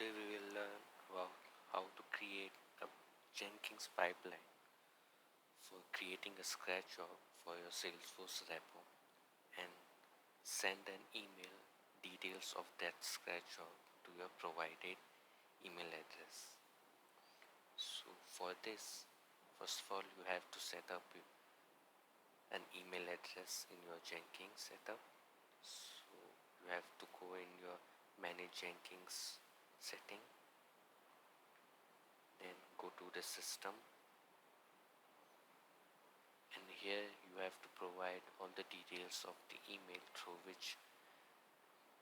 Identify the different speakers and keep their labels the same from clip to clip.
Speaker 1: Today we will learn about how to create a Jenkins pipeline for creating a scratch job for your Salesforce repo and send an email details of that scratch job to your provided email address. So for this, first of all you have to set up an email address in your Jenkins setup. So you have to go in your manage Jenkins setting, then go to the system, and here you have to provide all the details of the email through which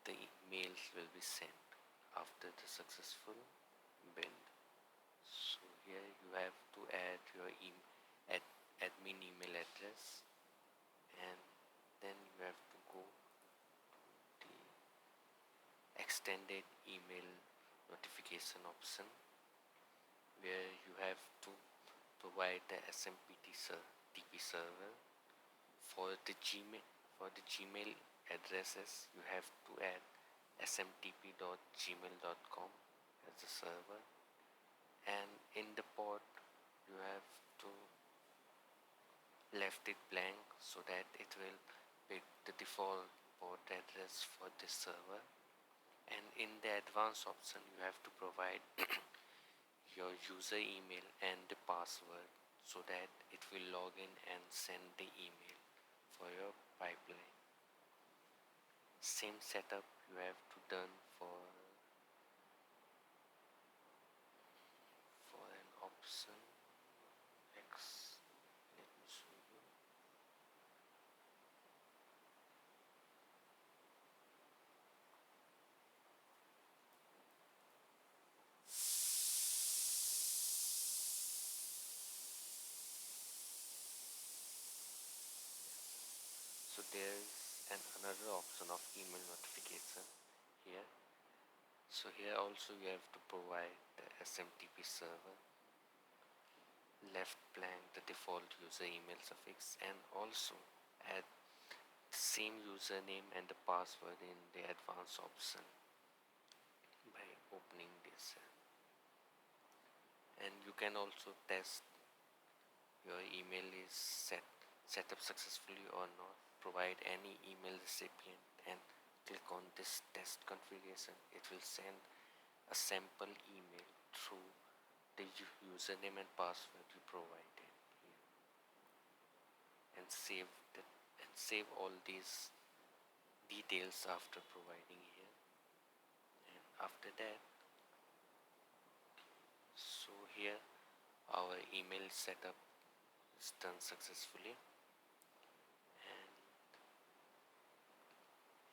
Speaker 1: the emails will be sent after the successful build. So here you have to add your admin email address, and then you have to go to the extended email notification option, where you have to provide the SMTP server. For the Gmail addresses, you have to add smtp.gmail.com as a server, and in the port you have to left it blank so that it will pick the default port address for this server. And in the advanced option you have to provide your user email and the password so that it will log in and send the email for your pipeline. Same setup you have to done for an option X. Let me show you. So there is another option of email notification here. So here also you have to provide the SMTP server, left blank the default user email suffix, and also add the same username and the password in the advanced option by opening this. And you can also test your email is set up successfully or not. Provide any email recipient and click on this test configuration. It will send a sample email through the username and password you provided here, and save all these details after providing here. And after that, so here our email setup is done successfully, and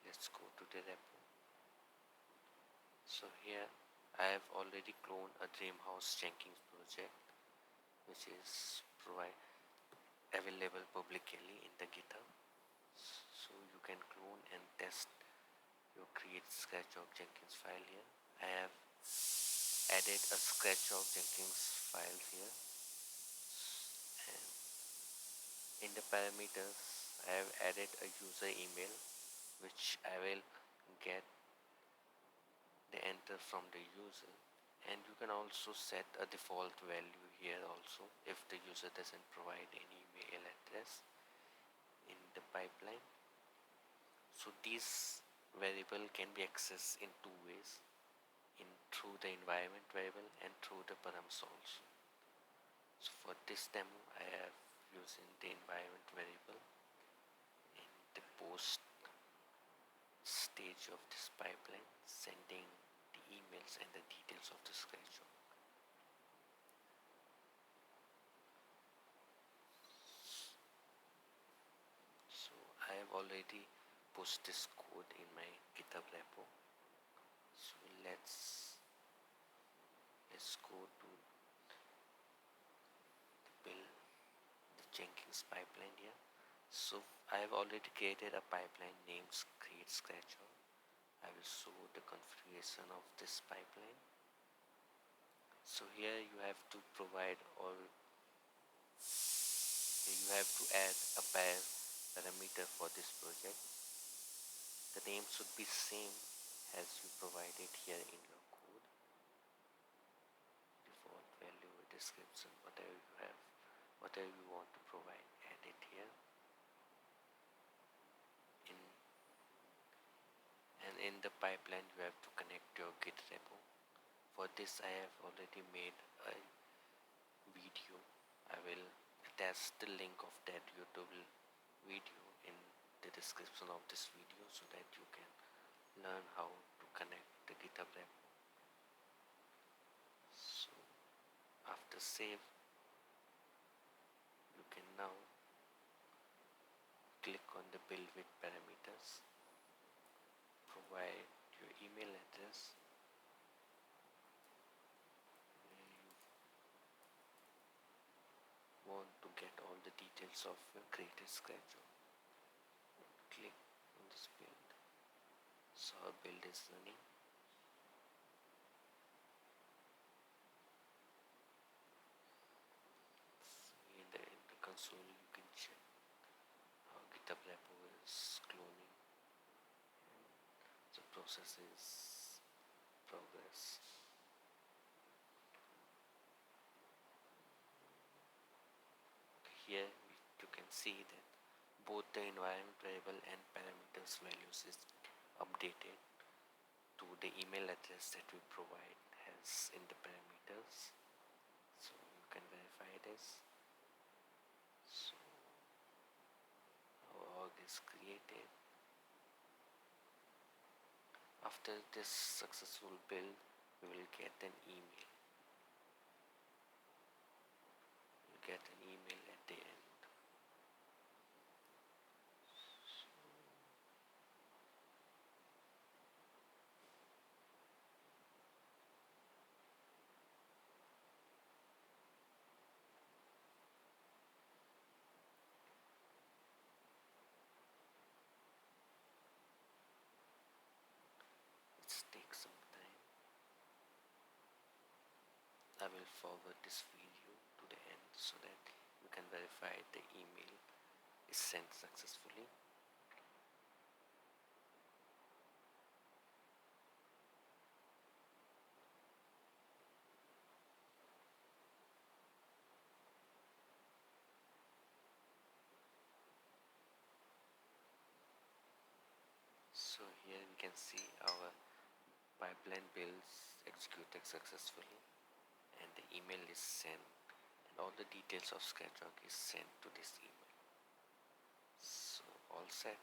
Speaker 1: let's go to the repo. So here I have already cloned a Dreamhouse Jenkins project, which is available publicly in the GitHub. So you can clone and test your create scratch of Jenkins file here. I have added a scratch of Jenkins file here, and in the parameters I have added a user email which I will get the enter from the user, and you can also set a default value here also if the user doesn't provide any mail address in the pipeline. So this variable can be accessed in two ways, through the environment variable and through the params also. So for this demo I have using the environment variable in the post stage of this pipeline, sending the emails and the details of the scratch job. So I have already pushed this code in my GitHub repo. So let's go to build the Jenkins pipeline here. So I have already created a pipeline named create scratch job. I will show the configuration of this pipeline. So here you have to provide you have to add a parameter for this project. The name should be same as you provided here in your code. description, whatever you have, whatever you want to provide, add it here. In and in the pipeline you have to connect your Git repo. For this I have already made a video. I will attach the link of that YouTube video in the description of this video so that you can learn how to connect the GitHub repo. So after save, you can now click on the build with parameters, provide your email address, want to get all the details of your created schedule. Click on this build. So our build is running. In the console you can check how GitHub repo is cloning. The process is progress. Here you can see that both the environment variable and parameters values is updated to the email address that we provide has in the parameters. So you can verify this. So our org is created. After this successful build, we will get an email. You get an email at the end. It takes some time. I will forward this video to the end so that you can verify the email is sent successfully. So here we can see our pipeline builds executed successfully and the email is sent and all the details of Sketchwork is sent to this email. So all set.